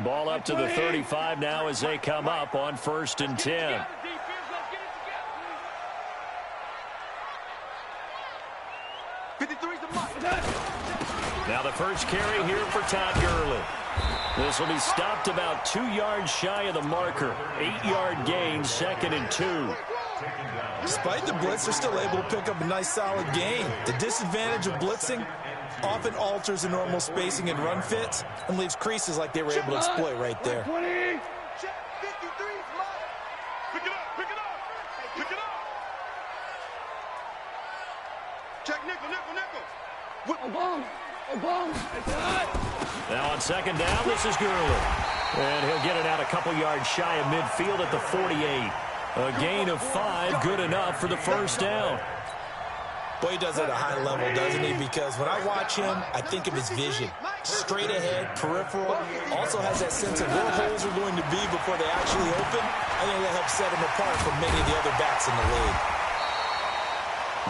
Ball up to the 35 now as they come up on 1st and 10. Now the first carry here for Todd Gurley. This will be stopped about 2 yards shy of the marker. 8-yard gain, 2nd and 2. Despite the blitz, they're still able to pick up a nice solid gain. The disadvantage of blitzing often alters the normal spacing and run fits and leaves creases like they were able to exploit right there. Now on 2nd down, this is Gurley. And he'll get it out a couple yards shy of midfield at the 48. A gain of 5, good enough for the 1st down. Boy, he does it at a high level, doesn't he? Because when I watch him, I think of his vision. Straight ahead, peripheral. Also has that sense of where holes are going to be before they actually open. I think that helps set him apart from many of the other backs in the league.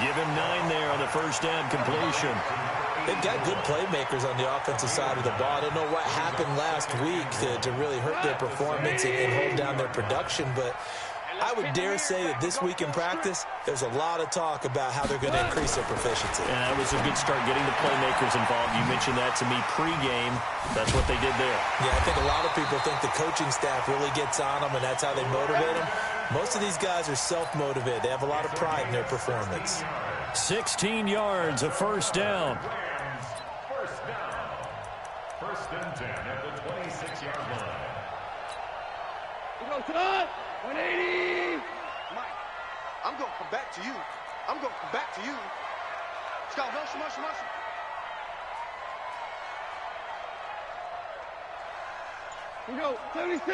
Give him 9 there on the 1st down completion. They've got good playmakers on the offensive side of the ball. I don't know what happened last week to really hurt their performance and hold down their production, but I would dare say that this week in practice, there's a lot of talk about how they're going to increase their proficiency. And that was a good start getting the playmakers involved. You mentioned that to me pregame. That's what they did there. Yeah, I think a lot of people think the coaching staff really gets on them, and that's how they motivate them. Most of these guys are self-motivated. They have a lot of pride in their performance. 16 yards, a 1st down. First and 10 at the 26-yard line. You go, Todd. 180. Mike, I'm going to come back to you. I'm going to come back to you. Scott, motion. You go, 76.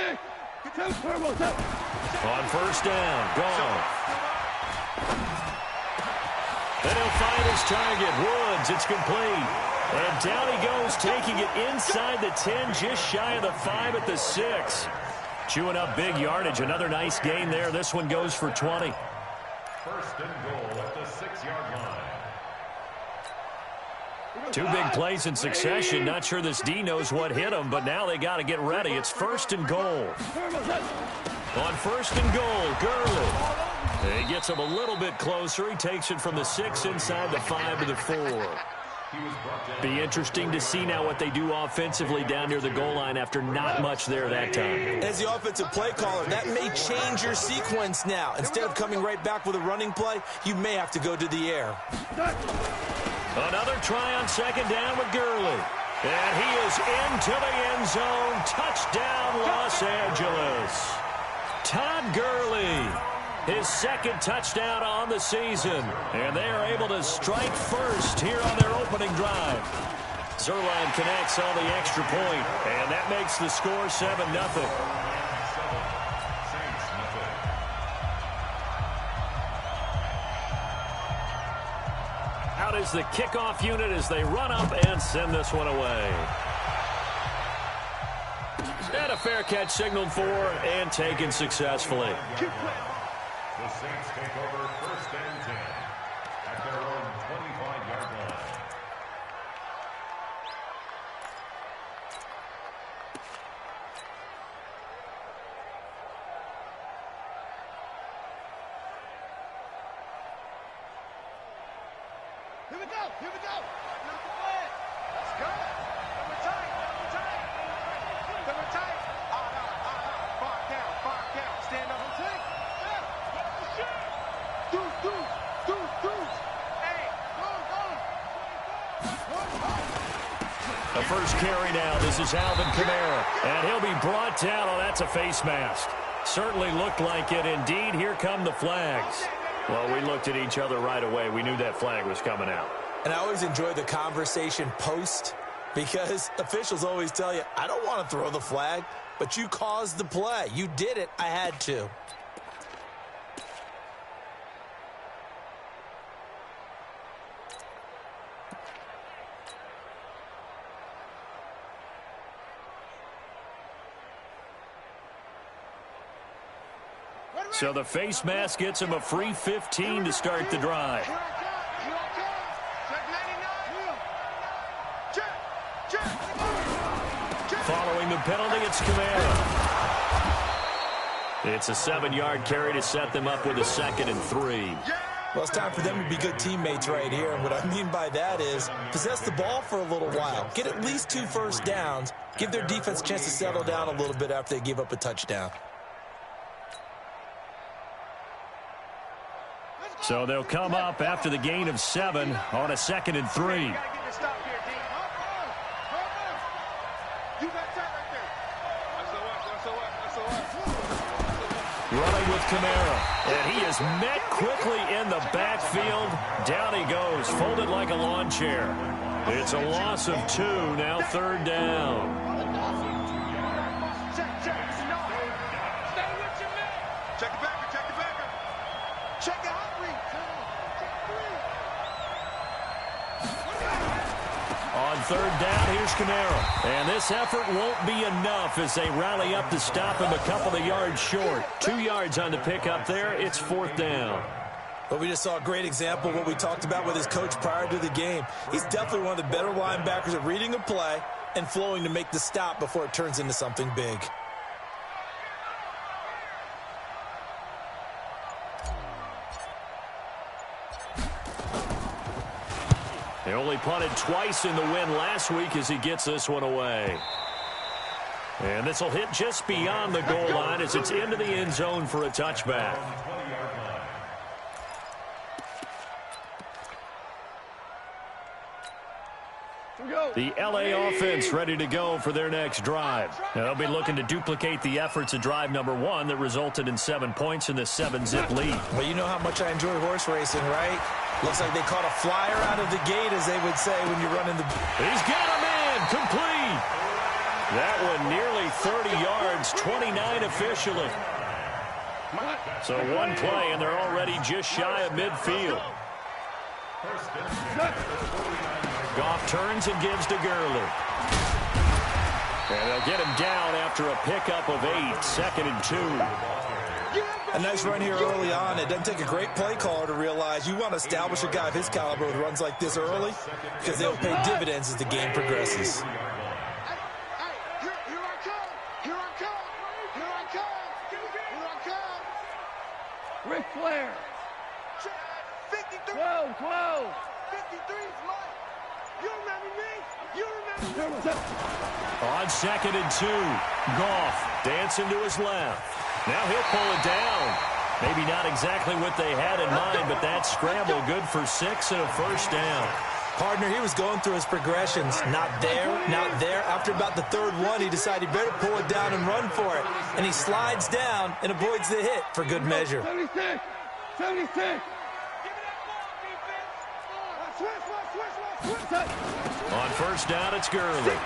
Turbo. On 1st down, gone. Then he'll find his target, Woods. It's complete. And down he goes, taking it inside the 10, just shy of the 5 at the 6. Chewing up big yardage. Another nice gain there. This one goes for 20. 1st and goal at the 6-yard line. 2 big plays in succession. Not sure this D knows what hit him, but now they got to get ready. It's 1st and goal. On 1st and goal, Gurley. He gets him a little bit closer. He takes it from the 6 inside the 5 to the 4. Be interesting to see now what they do offensively down near the goal line after not much there that time. As the offensive play caller, that may change your sequence now. Instead of coming right back with a running play, you may have to go to the air. Another try on 2nd down with Gurley. And he is into the end zone. Touchdown, Los Angeles. Todd Gurley. His 2nd touchdown on the season. And they are able to strike first here on their opening drive. Zerline connects on the extra point, and that makes the score 7-0. Out is the kickoff unit as they run up and send this one away. And a fair catch signaled for and taken successfully. The Saints take over 1st and 10 at their own 25-yard line. Here we go. Let's go. Number tight. Far down. Stand up. The first carry now. This is Alvin Kamara. And he'll be brought down. Oh, that's a face mask. Certainly looked like it. Indeed, here come the flags. Well, we looked at each other right away. We knew that flag was coming out. And I always enjoy the conversation post because officials always tell you, I don't want to throw the flag, but you caused the play. You did it. I had to. So the face mask gets him a free 15 to start the drive. following the penalty, it's Kamara. It's a 7-yard carry to set them up with a 2nd and 3. Well, it's time for them to be good teammates right here. And what I mean by that is possess the ball for a little while. Get at least 2 first downs. Give their defense a chance to settle down a little bit after they give up a touchdown. So they'll come up after the gain of 7 on a 2nd and 3. Running with Kamara, and he is met quickly in the backfield. Down he goes, folded like a lawn chair. It's a loss of 2, now 3rd down. Check it back, check it back. Check it out, On 3rd down, here's Kamara. And this effort won't be enough as they rally up to stop him a couple of yards short. 2 yards on the pickup there. It's 4th down. But we just saw a great example of what we talked about with his coach prior to the game. He's definitely one of the better linebackers at reading a play and flowing to make the stop before it turns into something big. He only punted twice in the win last week as he gets this one away. And this will hit just beyond the goal line as it's into the end zone for a touchback. The LA offense ready to go for their next drive. Now, they'll be looking to duplicate the efforts of drive number 1 that resulted in 7 points in the 7-zip lead. Well, you know how much I enjoy horse racing, right? Looks like they caught a flyer out of the gate, as they would say when you're running the... He's got him in, complete. That one nearly 30 yards, 29 officially. So 1 play, and they're already just shy of midfield. Goff turns and gives to Gurley. And they'll get him down after a pickup of 8, 2nd and 2. A nice run here early on. It doesn't take a great play caller to realize you want to establish a guy of his caliber with runs like this early because they'll pay dividends as the game progresses. Here I come. Here I come. Here I come. Here I come. Ric Flair. 53. 12, 12. 53 is mine. You remember me? You remember me? On 2nd and 2, Goff dancing to his left. Now he'll pull it down. Maybe not exactly what they had in mind, but that scramble good for 6 and a first down. Partner, he was going through his progressions. Not there, not there. After about the 3rd one, he decided he better pull it down and run for it. And he slides down and avoids the hit for good measure. 76. 76. On 1st down, it's Gurley.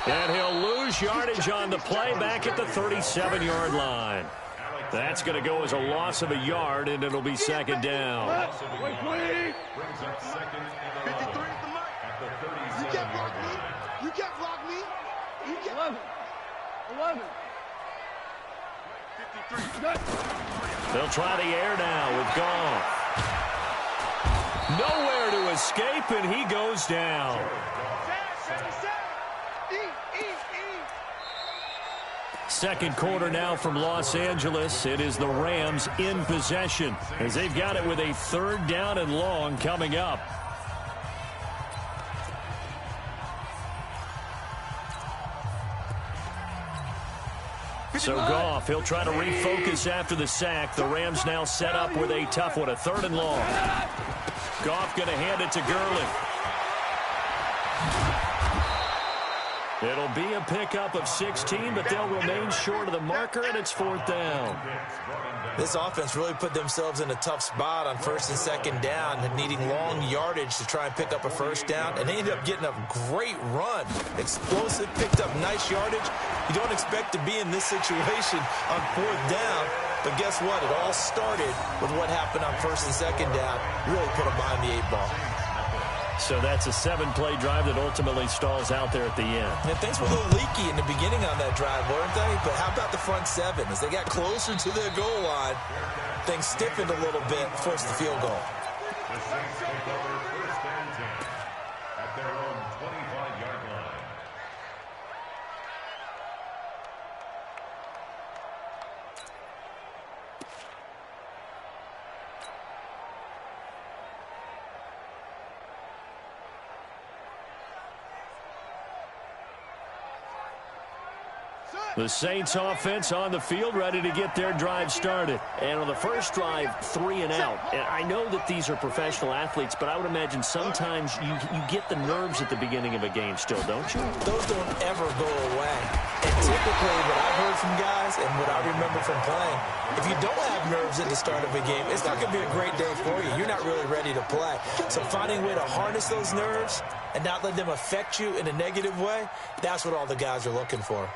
And he'll lose yardage on the play back at the 37-yard line. That's going to go as a loss of a yard, and it'll be 2nd down. 53 is the mark. You can't block me. You can't block me. You can't. 11. 11. 53. They'll try the air now with Goff. Nowhere to escape, and he goes down. Second quarter now from Los Angeles. It is the Rams in possession as they've got it with a 3rd down and long coming up. So Goff, he'll try to refocus after the sack. The Rams now set up with a tough one, a 3rd and long. Goff going to hand it to Gurley. It'll be a pickup of 16, but they'll remain short of the marker, and it's 4th down. This offense really put themselves in a tough spot on 1st and 2nd down, needing long yardage to try and pick up a 1st down, and they ended up getting a great run. Explosive, picked up nice yardage. You don't expect to be in this situation on 4th down, but guess what? It all started with what happened on 1st and 2nd down. Really put them behind the 8 ball. So that's a 7-play drive that ultimately stalls out there at the end. And things were a little leaky in the beginning on that drive, weren't they? But how about the front 7? As they got closer to their goal line, things stiffened a little bit, forced the field goal. The Saints take over 1st and 10 at their own 25-yard line. The Saints offense on the field, ready to get their drive started. And on the first drive, 3 and out. And I know that these are professional athletes, but I would imagine sometimes you get the nerves at the beginning of a game still, don't you? Those don't ever go away. And typically what I've heard from guys and what I remember from playing, if you don't have nerves at the start of a game, it's not going to be a great day for you. You're not really ready to play. So finding a way to harness those nerves and not let them affect you in a negative way, that's what all the guys are looking for.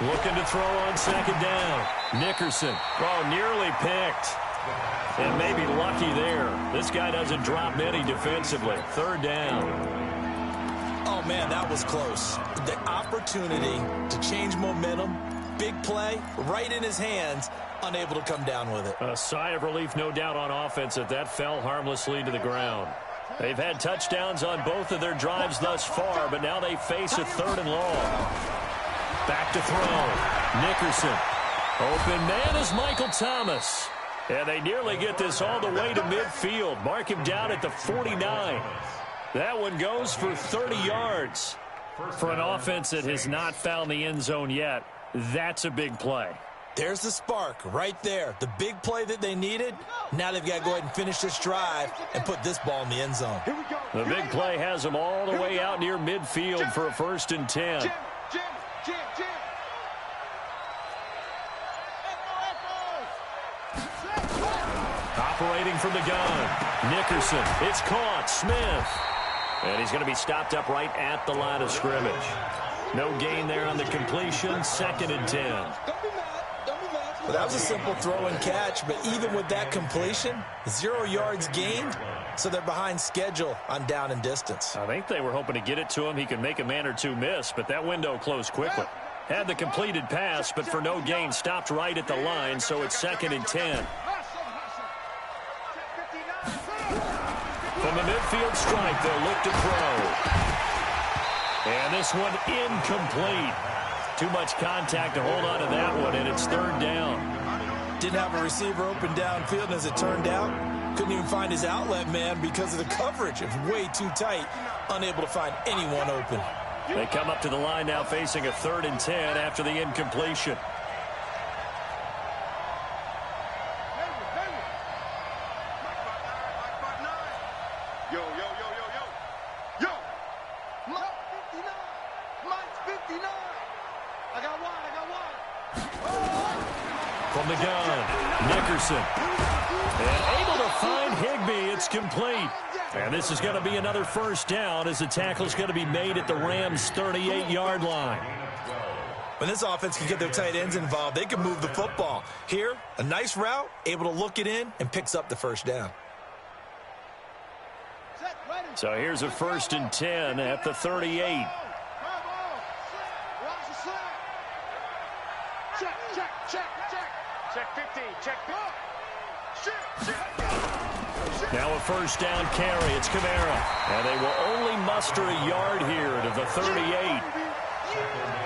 Looking to throw on second down. Nickerson. Oh, nearly picked. And maybe lucky there. This guy doesn't drop many defensively. Third down. Oh, man, that was close. The opportunity to change momentum, big play, right in his hands, unable to come down with it. A sigh of relief, no doubt, on offense that that fell harmlessly to the ground. They've had touchdowns on both of their drives thus far, but now they face a 3rd and long. Back to throw. Nickerson. Open man is Michael Thomas. And they nearly get this all the way to midfield. Mark him down at the 49. That one goes for 30 yards. For an offense that has not found the end zone yet, that's a big play. There's the spark right there. The big play that they needed. Now they've got to go ahead and finish this drive and put this ball in the end zone. The big play has them all the way out near midfield for a 1st and 10. Operating from the gun. Nickerson. It's caught. Smith. And he's going to be stopped up right at the line of scrimmage. No gain there on the completion. 2nd and 10. Well, that was a simple throw and catch, but even with that completion, 0 yards gained, so they're behind schedule on down and distance. I think they were hoping to get it to him. He could make a man or two miss, but that window closed quickly. Had the completed pass, but for no gain, stopped right at the line, so it's 2nd and 10. From the midfield stripe, they'll look to throw. And this one incomplete. Too much contact to hold on to that one, and it's 3rd down. Didn't have a receiver open downfield, and as it turned out, couldn't even find his outlet man because of the coverage. It was way too tight, unable to find anyone open. They come up to the line now facing a 3rd and 10 after the incompletion. From the gun, Nickerson. And able to find Higbee. It's complete. And this is going to be another 1st down as the tackle's going to be made at the Rams' 38-yard line. When this offense can get their tight ends involved, they can move the football. Here, a nice route, able to look it in, and picks up the 1st down. So here's a 1st and 10 at the 38. Check 15, check 15. Now a 1st down carry. It's Kamara. And they will only muster a yard here to the 38.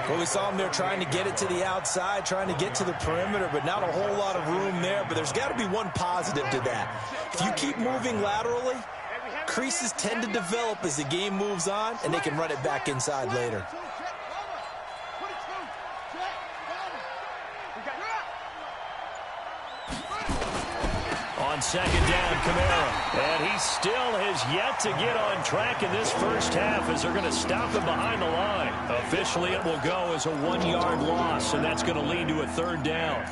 Well, we saw them there trying to get it to the outside, trying to get to the perimeter, but not a whole lot of room there. But there's got to be one positive to that. If you keep moving laterally, creases tend to develop as the game moves on, and they can run it back inside later. On 2nd down, Kamara. And he still has yet to get on track in this first half as they're going to stop him behind the line. Officially, it will go as a 1-yard loss, and that's going to lead to a 3rd down.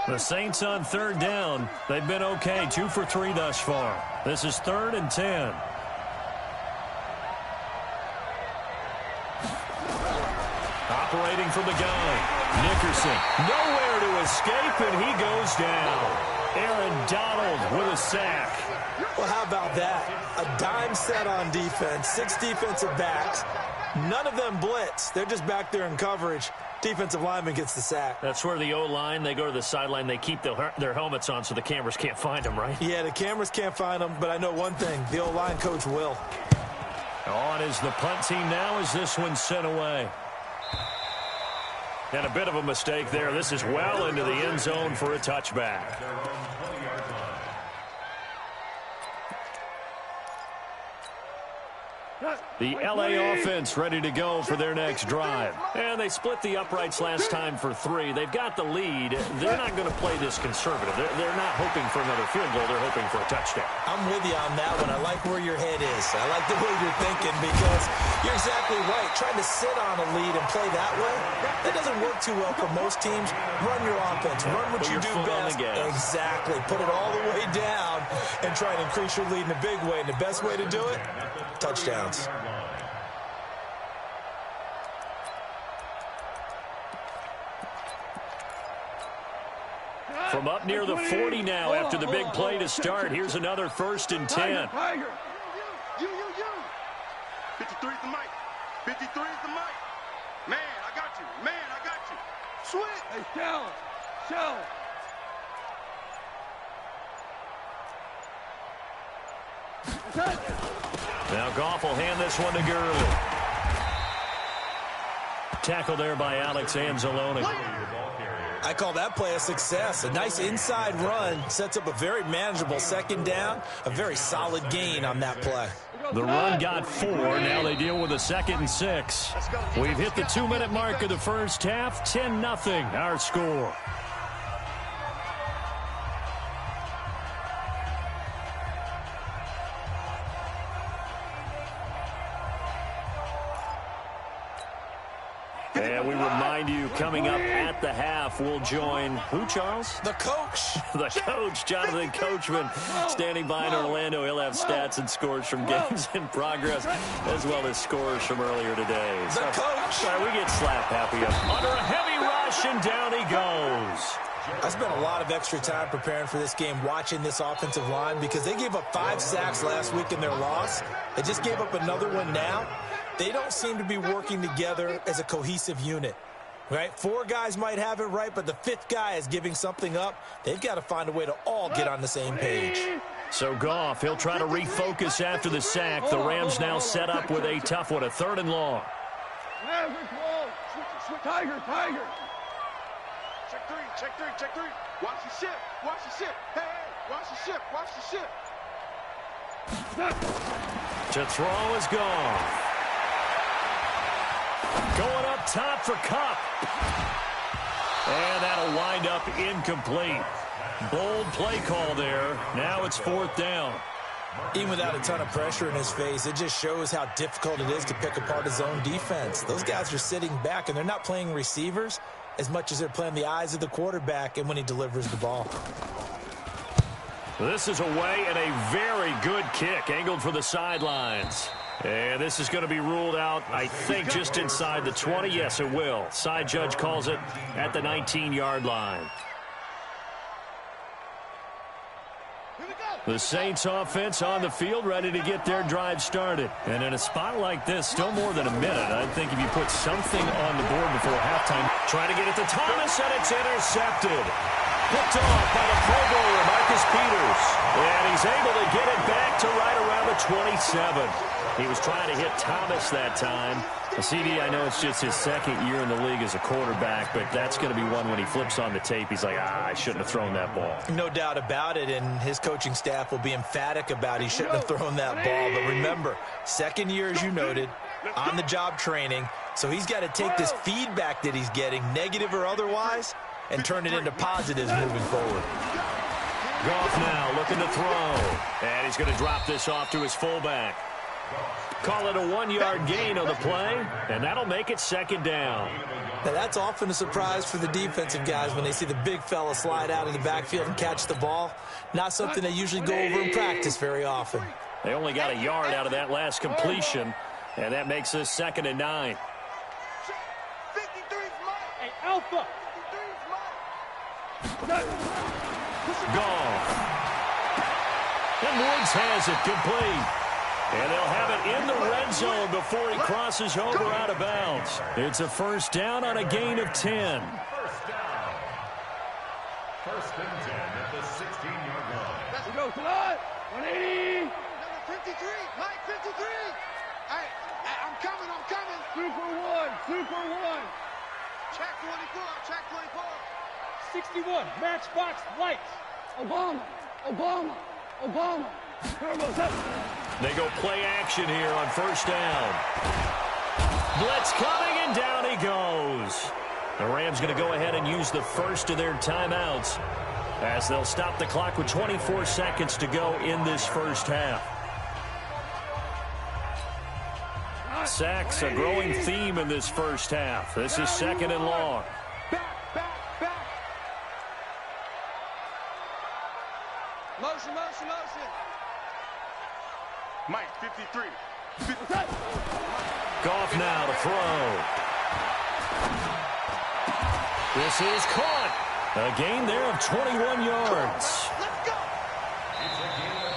The Saints on 3rd down. They've been okay, 2 for 3 thus far. This is 3rd and 10. Operating from the gun. Nickerson. Nowhere to escape, and he goes down. Aaron Donald with a sack. Well, how about that? A dime set on defense, 6 defensive backs. None of them blitz. They're just back there in coverage. defensive lineman gets the sack. That's where the O-line, they go to the sideline, they keep their helmets on so the cameras can't find them, right? Yeah, the cameras can't find them, but I know one thing, the O-line coach will. On is the punt team now as this one's sent away. And a bit of a mistake there. This is well into the end zone for a touchback. The LA offense ready to go for their next drive. And they split the uprights last time for 3. They've got the lead. They're not going to play this conservative. They're not hoping for another field goal. They're hoping for a touchdown. I'm with you on that one. I like where your head is. I like the way you're thinking because you're exactly right. Trying to sit on a lead and play that way, that doesn't work too well for most teams. Run your offense. Run what you do best. Exactly. Put it all the way down and try and increase your lead in a big way. And the best way to do it, touchdowns. From up near the 40 now after the big play to start. Here's another 1st and 10. You. 53 is the mic. 53 is the mic. Man, I got you. Man, I got you. Switch. Hey, Shell. Now Goff will hand this one to Gurley. Tackle there by Alex Anzalone. I call that play a success. A nice inside run sets up a very manageable 2nd down, a very solid gain on that play. The run got 4. Now they deal with a 2nd and 6. We've hit the 2-minute mark of the first half. 10-0 our score. And we remind you, coming up at the half, we'll join who, Charles? The coach. The coach, Jonathan Coachman, standing by in Orlando. He'll have stats and scores from games in progress, as well as scores from earlier today. The coach. Sorry, we get slap happy up under a heavy rush, and down he goes. I spent a lot of extra time preparing for this game, watching this offensive line, because they gave up 5 sacks last week in their loss. They just gave up another one now. They don't seem to be working together as a cohesive unit, right? 4 guys might have it right, but the 5th guy is giving something up. They've got to find a way to all get on the same page. So Goff, he'll try to refocus after the sack. The Rams now set up with a tough one, a 3rd and long. Tiger. Check 3. Watch the ship. Hey, watch the ship. To throw is gone. Going up top for Kupp. And that'll wind up incomplete. Bold play call there. Now it's 4th down. Even without a ton of pressure in his face, it just shows how difficult it is to pick apart his own defense. Those guys are sitting back, and they're not playing receivers as much as they're playing the eyes of the quarterback and when he delivers the ball. This is away and a very good kick, angled for the sidelines. And this is going to be ruled out, I think, just inside the 20. Yes, it will. Side judge calls it at the 19-yard line. The Saints offense on the field, ready to get their drive started. And in a spot like this, still more than a minute, I think if you put something on the board before halftime, try to get it to Thomas, and it's intercepted. Picked off by the Pro Bowler, Marcus Peters. And he's able to get it back to right around the 27. He was trying to hit Thomas that time. CD, I know it's just his 2nd year in the league as a quarterback, but that's going to be one when he flips on the tape. He's like, I shouldn't have thrown that ball. No doubt about it, and his coaching staff will be emphatic about he shouldn't have thrown that ball. But remember, 2nd year, as you noted, on-the-job training, so he's got to take this feedback that he's getting, negative or otherwise, and turn it into positives moving forward. Goff now looking to throw, and he's going to drop this off to his fullback. Call it a 1-yard gain on the play, and that'll make it 2nd down. Now, that's often a surprise for the defensive guys when they see the big fella slide out of the backfield and catch the ball. Not something they usually go over in practice very often. They only got a yard out of that last completion, and that makes this 2nd and 9. 53's mine. Hey, Alpha. 53's mine. Goff. And Woods has it complete. And they'll have it in the red zone before he crosses over out of bounds. It's a first down on a gain of 10. First down. First and 10 at the 16-yard line. Let's go, come on. 180. Number 53, Mike 53. Hey, I'm coming. Super one. Check 24. 61, matchbox lights. Obama. Turbos up. They go play action here on first down. Blitz coming, and down he goes. The Rams going to go ahead and use the first of their timeouts as they'll stop the clock with 24 seconds to go in this first half. Sacks, a growing theme in this first half. This is second and long. Back. Motion. Mike 53. Goff now to throw. This is caught. A gain there of 21 yards. Let's go.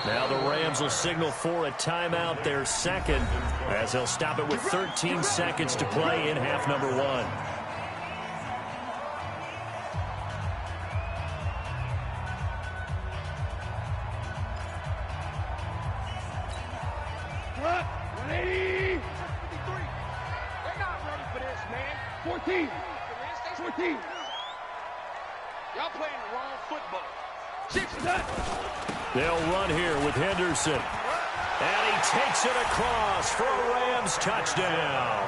Now the Rams will signal for a timeout, their second, as they'll stop it with 13 seconds to play in half number one. Cut. 180. 53. They're not ready for this, man. 14. 14. Y'all playing the wrong football. 6 cut. They'll run here with Henderson. And he takes it across for a Rams touchdown.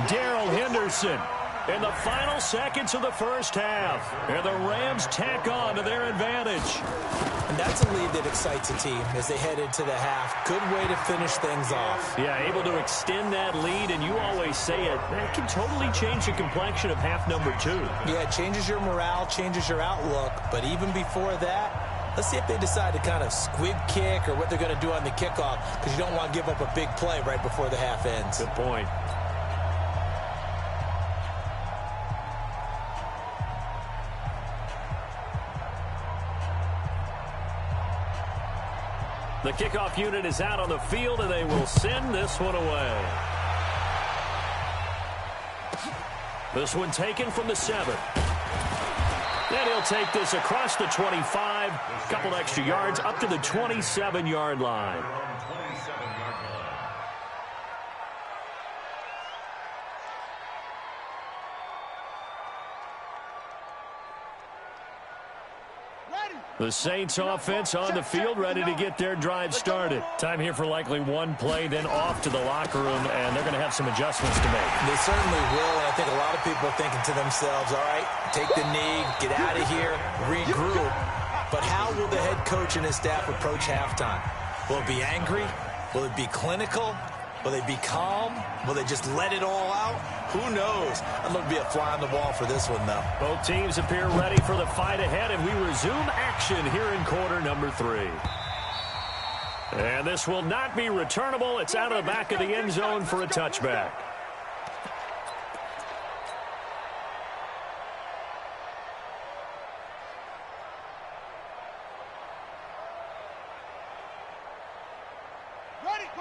Darrell Henderson in the final seconds of the first half. And the Rams tack on to their advantage. And that's a lead that excites a team as they head into the half. Good way to finish things off. Yeah, able to extend that lead, and you always say it, that can totally change the complexion of half number two. Yeah, it changes your morale, changes your outlook. But even before that, let's see if they decide to kind of squib kick or what they're going to do on the kickoff, because you don't want to give up a big play right before the half ends. Good point. The kickoff unit is out on the field, and they will send this one away. This one taken from the 7. And he'll take this across the 25, a couple extra yards, up to the 27-yard line. The Saints offense on the field, ready to get their drive started. Time here for likely one play, then off to the locker room, and they're going to have some adjustments to make. They certainly will, and I think a lot of people are thinking to themselves, all right, take the knee, get out of here, regroup. But how will the head coach and his staff approach halftime? Will it be angry? Will it be clinical? Will they be calm? Will they just let it all out? Who knows? I'd love to be a fly on the wall for this one, though. Both teams appear ready for the fight ahead, and we resume action here in quarter number 3. And this will not be returnable. It's out of the back of the end zone for a touchback.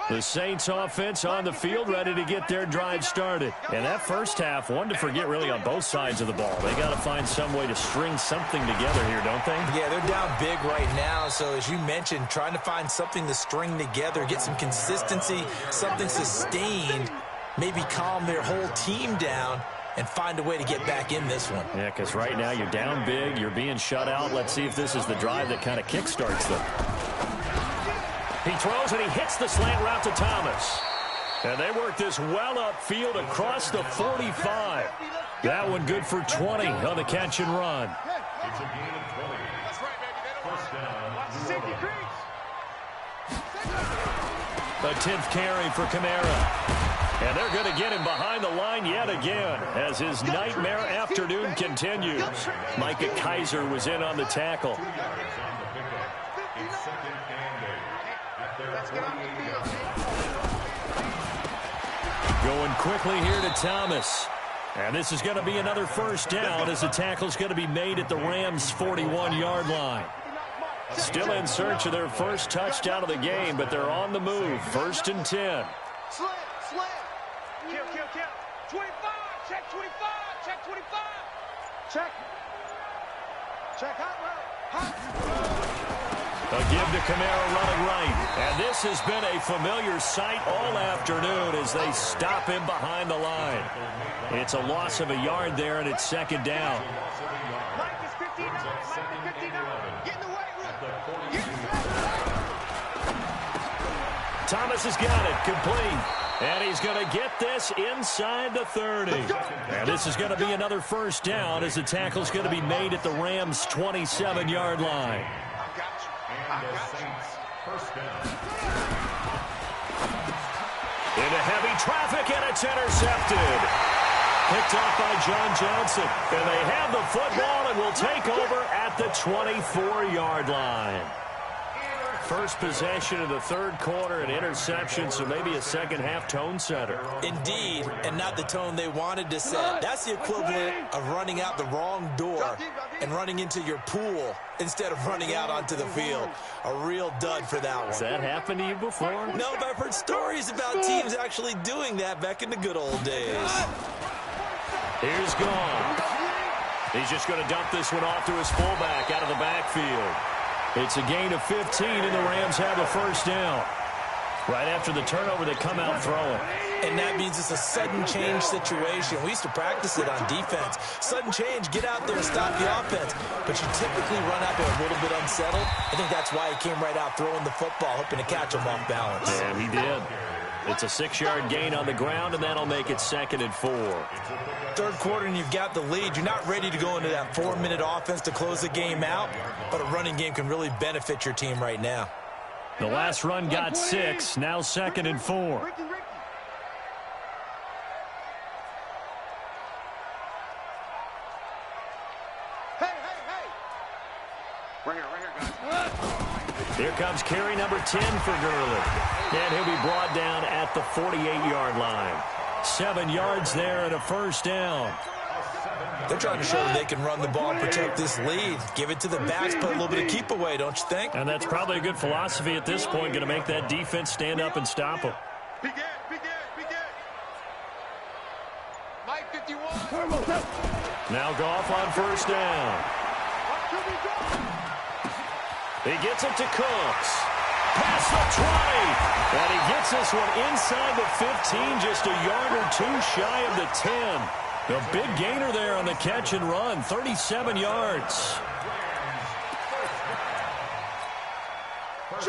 The Saints offense on the field, ready to get their drive started. And that first half, one to forget really on both sides of the ball. They got to find some way to string something together here, don't they? Yeah, they're down big right now. So as you mentioned, trying to find something to string together, get some consistency, something sustained, maybe calm their whole team down and find a way to get back in this one. Yeah, because right now you're down big, you're being shut out. Let's see if this is the drive that kind of kickstarts them. He throws and he hits the slant route to Thomas. And they work this well upfield across the 45. That one good for 20 on the catch and run. It's a gain of 20. That's right, baby. They don't First down. watch the safety crease. A 10th carry for Kamara. And they're going to get him behind the line yet again as his nightmare afternoon continues. Micah Kaiser was in on the tackle. 2 yards on the pickup. It's second and 8. At their 48-yard line. Going quickly here to Thomas. And this is going to be another first down as the tackle's going to be made at the Rams' 41-yard line. Still in search of their first touchdown of the game, but they're on the move. 1st and 10. Slam. Kill. 25. Check 25. Check 25. Check. Hot. A give to Kamara running right. And this has been a familiar sight all afternoon as they stop him behind the line. It's a loss of a yard there, and it's 2nd down. Mike is 59. Get in the weight room. Thomas has got it, complete. And he's going to get this inside the 30. And this is going to be another 1st down as the tackle's going to be made at the Rams' 27-yard line. Into heavy traffic, and it's intercepted. Picked off by John Johnson. And they have the football and will take over at the 24-yard line. First possession of the 3rd quarter, an interception, so maybe a second-half tone setter. Indeed, and not the tone they wanted to set. That's the equivalent of running out the wrong door and running into your pool instead of running out onto the field. A real dud for that one. Has that happened to you before? No, but I've heard stories about teams actually doing that back in the good old days. Here's Gone. He's just going to dump this one off to his fullback out of the backfield. It's a gain of 15, and the Rams have a 1st down. Right after the turnover, they come out throwing. And that means it's a sudden change situation. We used to practice it on defense. Sudden change, get out there and stop the offense. But you typically run out there a little bit unsettled. I think that's why he came right out throwing the football, hoping to catch him off balance. And he did. It's a 6-yard gain on the ground, and that'll make it 2nd and 4. 3rd quarter, and you've got the lead. You're not ready to go into that 4-minute offense to close the game out, but a running game can really benefit your team right now. The last run got 6, now 2nd and 4. Ricky. Hey. Right here, guys. Here comes carry number 10 for Gurley. And he'll be brought down at the 48-yard line. 7 yards there and a 1st down. They're trying to show that they can run the ball and protect this lead. Give it to the backs, put a little bit of keep away, don't you think? And that's probably a good philosophy at this point, going to make that defense stand up and stop them. Big Ed. Mike 51. Now Goff on 1st down. He gets it to Cooks. Past the 20. And he gets this one inside the 15, just a yard or 2 shy of the 10. A big gainer there on the catch and run, 37 yards.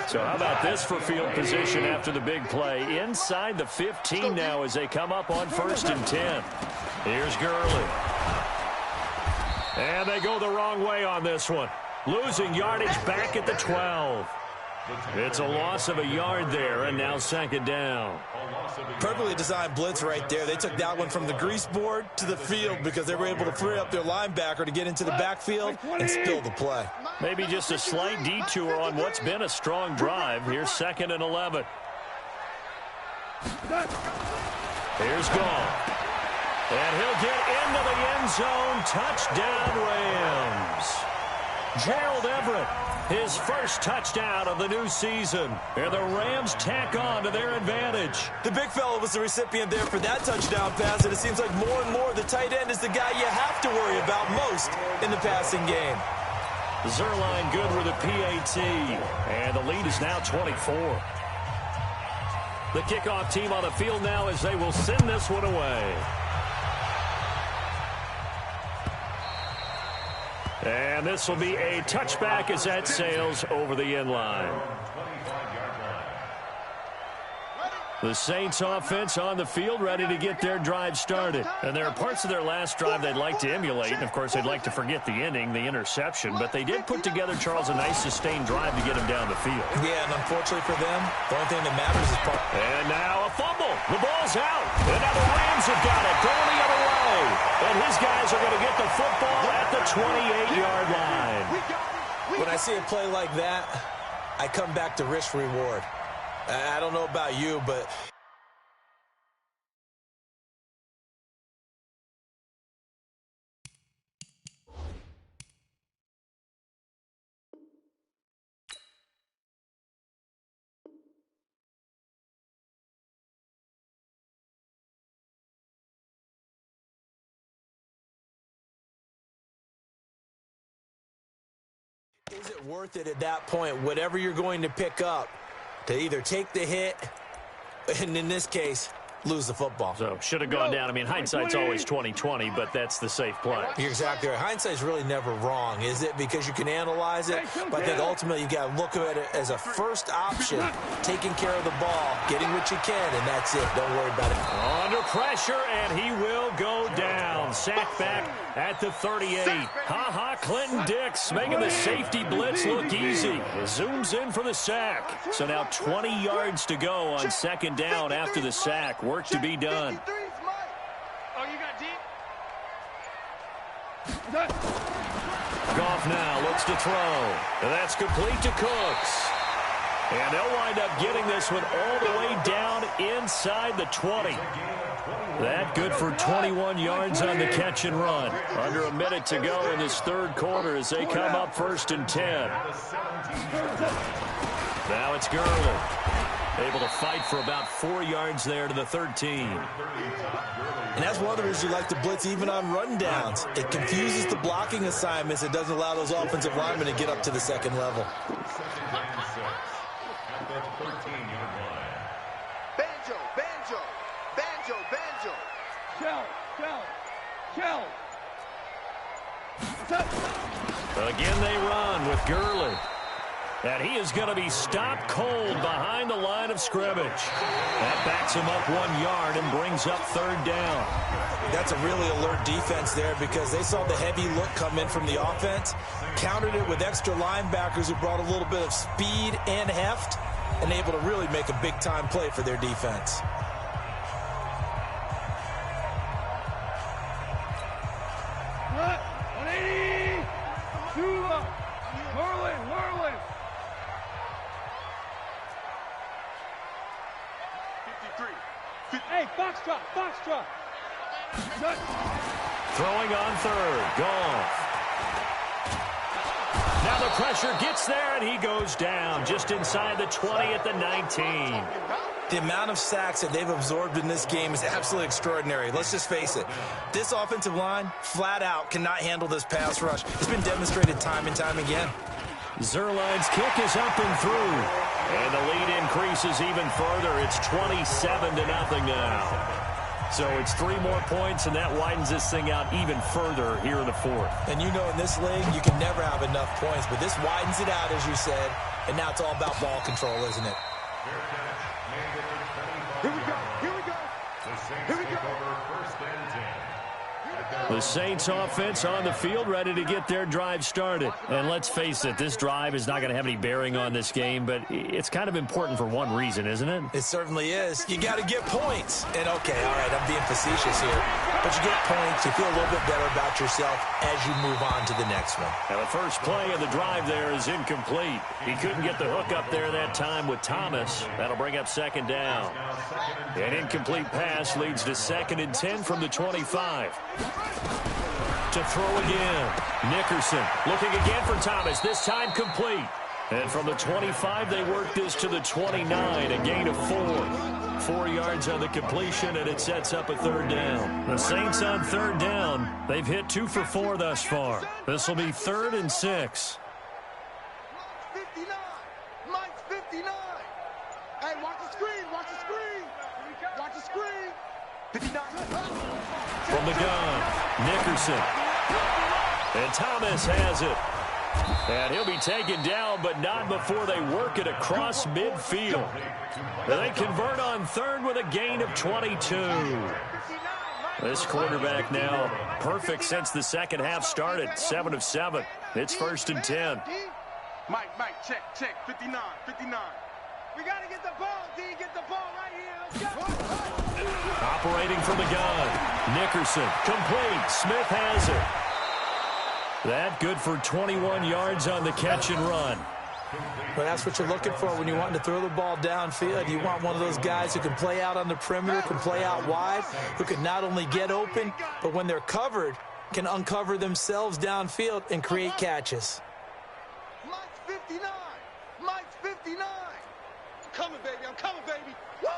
So how about this for field position after the big play? Inside the 15 now as they come up on 1st and 10. Here's Gurley. And they go the wrong way on this one. Losing yardage back at the 12. It's a loss of a yard there, and now 2nd down. Perfectly designed blitz right there. They took that one from the grease board to the field because they were able to free up their linebacker to get into the backfield and spill the play. Maybe just a slight detour on what's been a strong drive. Here's 2nd and 11. Here's Goff. And he'll get into the end zone. Touchdown, Rams. Gerald Everett, his first touchdown of the new season. And the Rams tack on to their advantage. The big fella was the recipient there for that touchdown pass, and it seems like more and more the tight end is the guy you have to worry about most in the passing game. Zerline good with a PAT. And the lead is now 24. The kickoff team on the field now as they will send this one away. And this will be a touchback as that sails over the end line. The Saints offense on the field ready to get their drive started. And there are parts of their last drive they'd like to emulate. And, of course, they'd like to forget the ending, the interception. But they did put together, Charles, a nice sustained drive to get him down the field. Yeah, and unfortunately for them, the only thing that matters is part. And now a fumble. The ball's out. And now the Rams have got it. Going the other way. And his guys are going to get the football at the 28-yard line. When I see a play like that, I come back to risk reward. I don't know about you, but Is it worth it at that point, whatever you're going to pick up, to either take the hit, and in this case, lose the football? So, should have gone down. I mean, hindsight's always 20/20, but that's the safe play. You're exactly right. Hindsight's really never wrong, is it? Because you can analyze it, but I think ultimately you got to look at it as a first option, taking care of the ball, getting what you can, and that's it. Don't worry about it. Under pressure, and he will go down. Sack back at the 38. Ha-ha, Clinton Dix making the safety blitz look easy. Zooms in for the sack. So now 20 yards to go on second down after the sack. Work to be done. Oh, you got deep? Goff now looks to throw. That's complete to Cooks. And they'll wind up getting this one all the way down inside the 20. That good for 21 yards on the catch and run. Under a minute to go in this third quarter as they come up 1st and 10. Now it's Gurley. Able to fight for about 4 yards there to the 13. And that's one of the reasons you like to blitz even on rundowns. It confuses the blocking assignments. It doesn't allow those offensive linemen to get up to the second level. Banjo, banjo, banjo, banjo. Shell. Again they run with Gurley. And he is going to be stopped cold behind the line of scrimmage. That backs him up 1 yard and brings up third down. That's a really alert defense there because they saw the heavy look come in from the offense, countered it with extra linebackers who brought a little bit of speed and heft, and able to really make a big-time play for their defense. Whirling. 53. Hey, Foxtrot. Throwing on third. Goff. Now the pressure gets there, and he goes down just inside the 20 at the 19. The amount of sacks that they've absorbed in this game is absolutely extraordinary. Let's just face it. This offensive line, flat out, cannot handle this pass rush. It's been demonstrated time and time again. Zuerlein's kick is up and through. And the lead increases even further. It's 27-0 now. So it's 3 more points, and that widens this thing out even further here in the fourth. And you know in this league, you can never have enough points, but this widens it out, as you said, and now it's all about ball control, isn't it? Here we go. The Saints offense on the field, ready to get their drive started. And let's face it, this drive is not going to have any bearing on this game, but it's kind of important for one reason, isn't it? It certainly is. You got to get points. And, okay, all right, I'm being facetious here. But you get points, you feel a little bit better about yourself as you move on to the next one. Now, the first play of the drive there is incomplete. He couldn't get the hook up there that time with Thomas. That'll bring up second down. An incomplete pass leads to 2nd and 10 from the 25. To throw again. Nickerson looking again for Thomas. This time complete. And from the 25, they work this to the 29. A gain of 4. 4 yards on the completion, and it sets up a third down. The Saints on third down. They've hit 2 for 4 thus far. This will be 3rd and 6. 59. Mike's 59. Hey, watch the screen. Watch the screen. 59. From the gun, Nickerson. And Thomas has it. And he'll be taken down, but not before they work it across midfield. They convert on third with a gain of 22. This quarterback now perfect since the second half started. 7 of 7. It's 1st and 10. Mike, check. 59. We got to get the ball, D. Get the ball right here. Let's go. Operating from the gun. Nickerson, complete. Smith has it. That good for 21 yards on the catch and run. Well, that's what you're looking for when you want to throw the ball downfield. You want one of those guys who can play out on the perimeter, can play out wide, who can not only get open, but when they're covered, can uncover themselves downfield and create catches. Mike's 59. I'm coming, baby. Woo!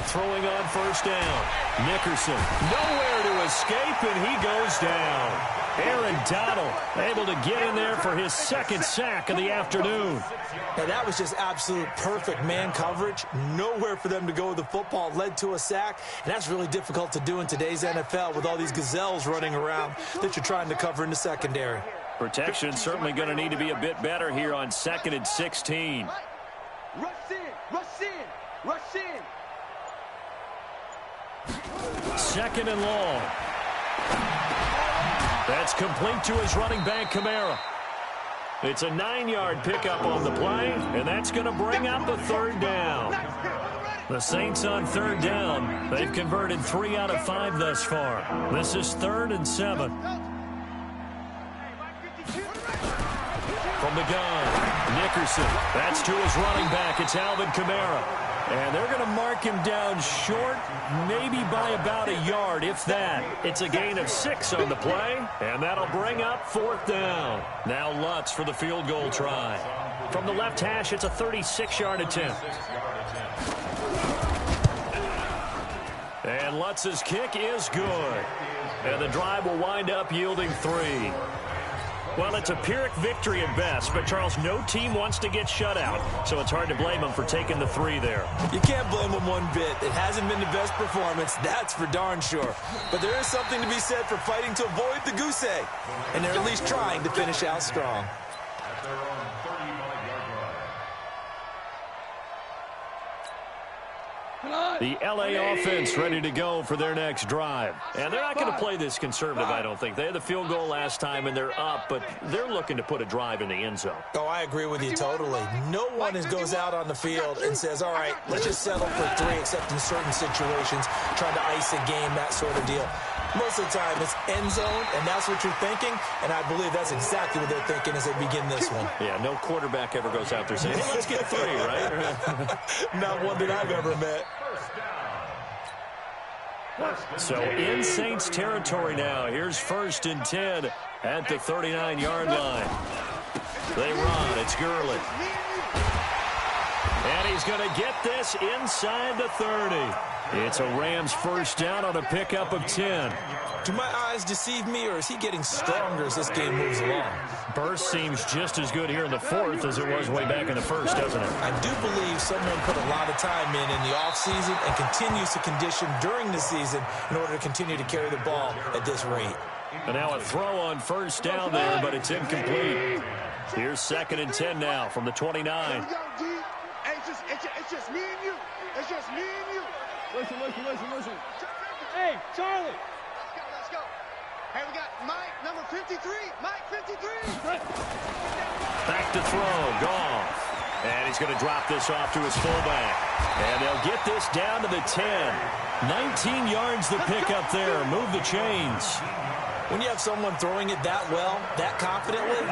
Throwing on first down. Nickerson, nowhere to escape, and he goes down. Aaron Donald able to get in there for his second sack of the afternoon. And that was just absolute perfect man coverage. Nowhere for them to go with the football. Led to a sack. And that's really difficult to do in today's NFL with all these gazelles running around that you're trying to cover in the secondary. Protection certainly going to need to be a bit better here on 2nd and 16. Rush in, rush in, rush in. 2nd and long. That's complete to his running back, Kamara. It's a 9-yard pickup on the play, and that's going to bring up the 3rd down. The Saints on 3rd down. They've converted 3 out of 5 thus far. This is 3rd and 7. From the gun, Nickerson. That's to his running back. It's Alvin Kamara. And they're going to mark him down short, maybe by about a yard, if that. It's a gain of 6 on the play, and that'll bring up 4th down. Now Lutz for the field goal try. From the left hash, it's a 36-yard attempt. And Lutz's kick is good. And the drive will wind up yielding 3. Well, it's a Pyrrhic victory at best, but, Charles, no team wants to get shut out, so it's hard to blame them for taking the 3 there. You can't blame them one bit. It hasn't been the best performance, that's for darn sure. But there is something to be said for fighting to avoid the goose egg, and they're at least trying to finish out strong. At their own 35-yard line. The L.A. offense ready to go for their next drive. And they're not going to play this conservative, I don't think. They had the field goal last time, and they're up, but they're looking to put a drive in the end zone. Oh, I agree with you totally. No one goes out on the field and says, all right, let's just settle for 3, except in certain situations, trying to ice a game, that sort of deal. Most of the time, it's end zone, and that's what you're thinking, and I believe that's exactly what they're thinking as they begin this one. Yeah, no quarterback ever goes out there saying, hey, let's get 3, right? Not one that I've ever met. So in Saints territory now. Here's 1st and 10 at the 39-yard line. They run. It's Gurley. And he's going to get this inside the 30. It's a Rams 1st down on a pickup of 10. Do my eyes deceive me, or is he getting stronger as this game moves along? Burst seems just as good here in the 4th as it was way back in the 1st, doesn't it? I do believe someone put a lot of time in the offseason and continues to condition during the season in order to continue to carry the ball at this rate. And now a throw on 1st down there, but it's incomplete. Here's 2nd and 10 now from the 29. Here we go, G. Hey, it's just me and you. It's just me and you. Listen. Hey, Charlie. Let's go. Hey, we got Mike, number 53. Mike, 53. Back to throw. Goff. And he's going to drop this off to his fullback. And they'll get this down to the 10. 19 yards the pickup there. Move the chains. When you have someone throwing it that well, that confidently,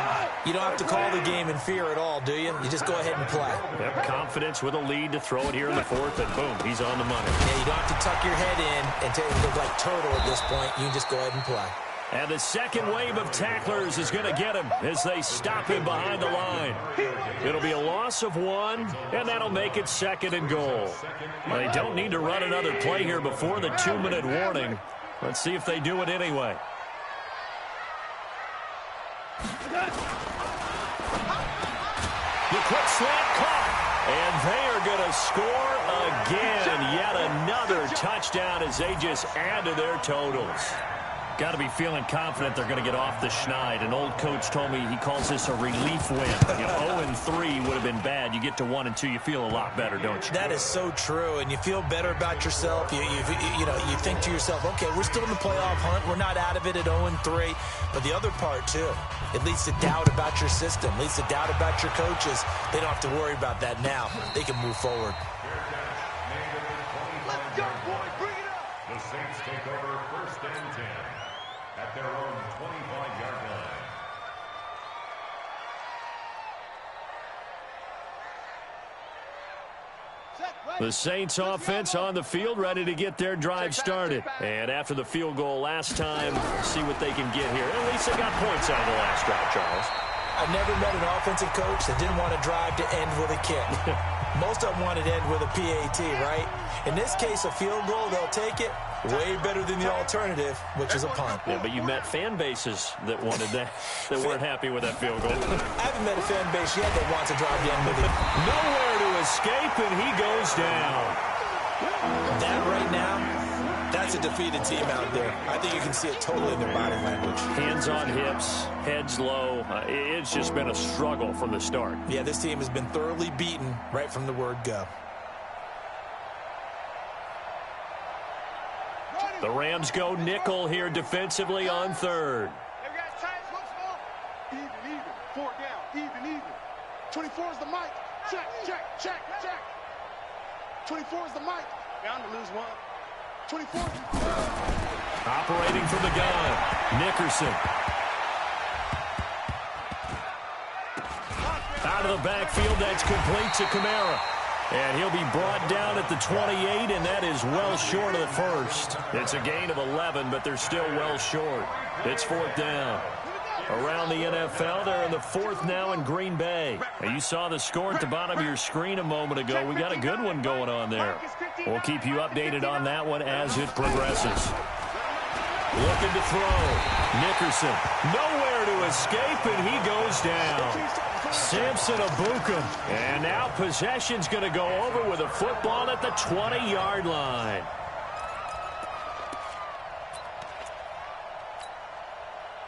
you don't have to call the game in fear at all, do you? You just go ahead and play. Yep, confidence with a lead to throw it here in the 4th, and boom, he's on the money. Yeah, you don't have to tuck your head in and look like turtle at this point. You can just go ahead and play. And the second wave of tacklers is going to get him as they stop him behind the line. It'll be a loss of 1, and that'll make it 2nd and goal. They don't need to run another play here before the 2-minute warning. Let's see if they do it anyway. The quick slant caught, and they are going to score again. Yet another touchdown as they just add to their totals. Got to be feeling confident they're going to get off the schneid. An old coach told me he calls this a relief win. 0-3 would have been bad. You get to 1 and 2, you feel a lot better, don't you? That is so true, and you feel better about yourself. You think to yourself, okay, we're still in the playoff hunt. We're not out of it at 0-3. But the other part, too, it leads to doubt about your system, leads to doubt about your coaches. They don't have to worry about that now. They can move forward. Let's go, boys. Bring it up. The Saints take over 1st and 10 at their own 25-yard line. The Saints offense on the field, ready to get their drive started. And after the field goal last time, see what they can get here. At least they got points out of the last drive, Charles. I've never met an offensive coach that didn't want to drive to end with a kick. Most of them wanted to end with a PAT, right? In this case, a field goal, they'll take it. Way better than the alternative, which is a punt. Yeah, but you met fan bases that wanted that, that weren't happy with that field goal. I haven't met a fan base yet that wants to drive down with it. Nowhere to escape, and he goes down. That right now, that's a defeated team out there. I think you can see it totally in their body language. Hands on hips, heads low. It's just been a struggle from the start. Yeah, this team has been thoroughly beaten right from the word go. The Rams go nickel here defensively on third. Even. 4 down. Even. 24 is the mic. Check. 24 is the mic. Bound to lose one. 24. Operating from the gun, Nickerson. Out of the backfield, that's complete to Kamara. And he'll be brought down at the 28, and that is well short of the first. It's a gain of 11, but they're still well short. It's 4th down. Around the NFL, they're in the 4th now in Green Bay. And you saw the score at the bottom of your screen a moment ago. We got a good one going on there. We'll keep you updated on that one as it progresses. Looking to throw. Nickerson. Nowhere to escape, and he goes down. Samson Abukum. And now possession's going to go over with a football at the 20-yard line.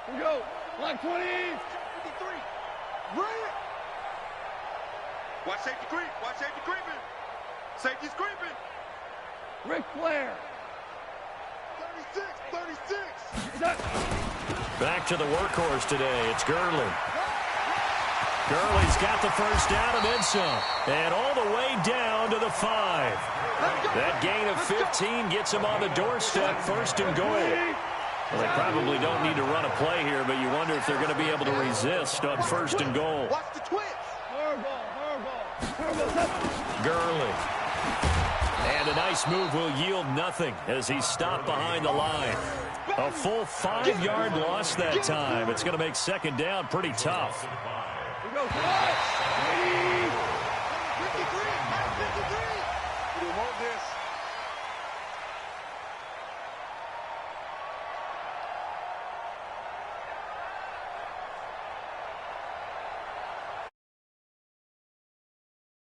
Here we go. Line 20. 53. Run it. Watch safety creep. Safety's creeping. Ric Flair. 36. Back to the workhorse today. It's Gurley. Gurley's got the first down and then some. And all the way down to the 5. That gain of 15 gets him on the doorstep, 1st and goal. Well, they probably don't need to run a play here, but you wonder if they're going to be able to resist on 1st and goal. Watch the twitch. Gurley. And a nice move will yield nothing as he's stopped behind the line. A full 5-yard loss that time. It's going to make 2nd down pretty tough. Here we go. 53. Hold this.